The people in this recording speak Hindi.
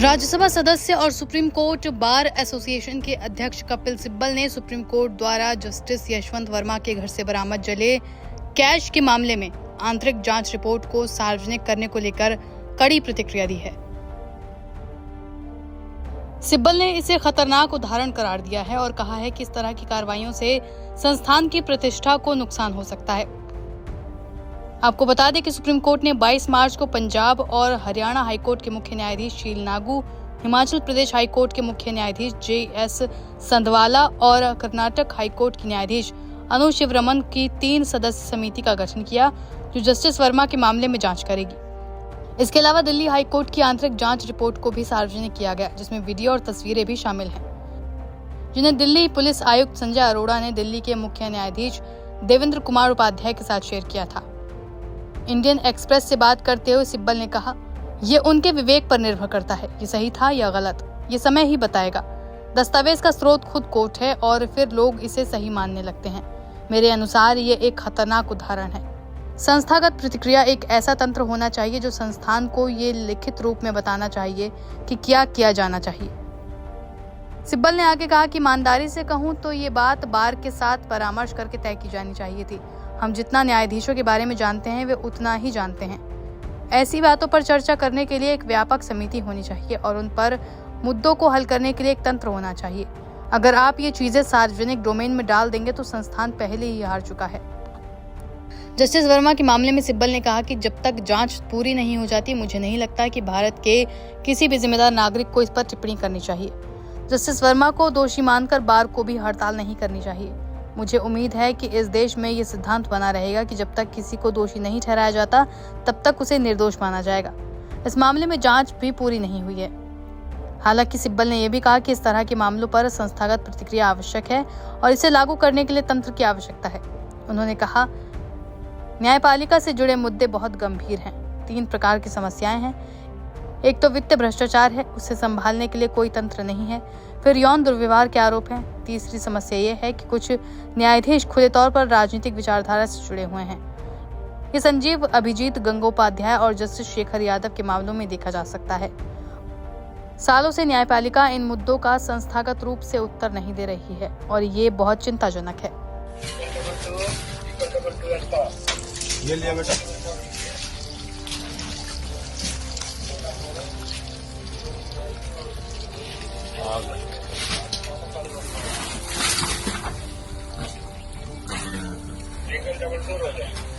राज्यसभा सदस्य और सुप्रीम कोर्ट बार एसोसिएशन के अध्यक्ष कपिल सिब्बल ने सुप्रीम कोर्ट द्वारा जस्टिस यशवंत वर्मा के घर से बरामद जले कैश के मामले में आंतरिक जांच रिपोर्ट को सार्वजनिक करने को लेकर कड़ी प्रतिक्रिया दी है। सिब्बल ने इसे खतरनाक उदाहरण करार दिया है और कहा है कि इस तरह की कार्रवाइयों से संस्थान की प्रतिष्ठा को नुकसान हो सकता है। आपको बता दें कि सुप्रीम कोर्ट ने 22 मार्च को पंजाब और हरियाणा हाईकोर्ट के मुख्य न्यायाधीश शील नागू, हिमाचल प्रदेश हाईकोर्ट के मुख्य न्यायाधीश JS संधवाला और कर्नाटक हाईकोर्ट की न्यायाधीश अनु शिवरमन की 3 सदस्य समिति का गठन किया, जो जस्टिस वर्मा के मामले में जांच करेगी। इसके अलावा दिल्ली हाईकोर्ट की आंतरिक जांच रिपोर्ट को भी सार्वजनिक किया गया, जिसमें वीडियो और तस्वीरें भी शामिल हैं, जिन्हें दिल्ली पुलिस आयुक्त संजय अरोड़ा ने दिल्ली के मुख्य न्यायाधीश देवेंद्र कुमार उपाध्याय के साथ शेयर किया था। इंडियन एक्सप्रेस से बात करते हुए सिब्बल ने कहा, ये उनके विवेक पर निर्भर करता है, ये सही था या गलत, ये समय ही बताएगा। दस्तावेज का स्रोत खुद कोर्ट है और फिर लोग इसे सही मानने लगते हैं। मेरे अनुसार ये एक खतरनाक उदाहरण है। संस्थागत प्रतिक्रिया एक ऐसा तंत्र होना चाहिए जो संस्थान को ये लिखित रूप में बताना चाहिए कि क्या किया जाना चाहिए। सिब्बल ने आगे कहा कि ईमानदारी से कहूं तो ये बात बार के साथ परामर्श करके तय की जानी चाहिए थी। हम जितना न्यायाधीशों के बारे में जानते हैं वे उतना ही जानते हैं। ऐसी बातों पर चर्चा करने के लिए एक व्यापक समिति होनी चाहिए और उन पर मुद्दों को हल करने के लिए एक तंत्र होना चाहिए। अगर आप ये चीजें सार्वजनिक डोमेन में डाल देंगे तो संस्थान पहले ही हार चुका है। जस्टिस वर्मा के मामले में सिब्बल ने कहा कि जब तक जांच पूरी नहीं हो जाती, मुझे नहीं लगता कि भारत के किसी भी जिम्मेदार नागरिक को इस पर टिप्पणी करनी चाहिए। जस्टिस वर्मा को दोषी मानकर बार को भी हड़ताल नहीं करनी चाहिए। मुझे उम्मीद है कि इस देश में ये सिद्धांत बना रहेगा कि जब तक किसी को दोषी नहीं ठहराया जाता, तब तक उसे निर्दोष माना जाएगा। इस मामले में जांच भी पूरी नहीं हुई है। हालांकि सिब्बल ने यह भी कहा कि इस तरह के मामलों पर संस्थागत प्रतिक्रिया आवश्यक है और इसे लागू करने के लिए तंत्र की आवश्यकता है। उन्होंने कहा, न्यायपालिका से जुड़े मुद्दे बहुत गंभीर हैं। 3 प्रकार की समस्याएं हैं। एक तो वित्तीय भ्रष्टाचार है, उसे संभालने के लिए कोई तंत्र नहीं है। फिर यौन दुर्व्यवहार के आरोप हैं। तीसरी समस्या ये है कि कुछ न्यायाधीश खुले तौर पर राजनीतिक विचारधारा से जुड़े हुए हैं। ये संजीव अभिजीत गंगोपाध्याय और जस्टिस शेखर यादव के मामलों में देखा जा सकता है। सालों से न्यायपालिका इन मुद्दों का संस्थागत रूप से उत्तर नहीं दे रही है और ये बहुत चिंताजनक है। ये लिया बेटा। डबल 4 हो जाए।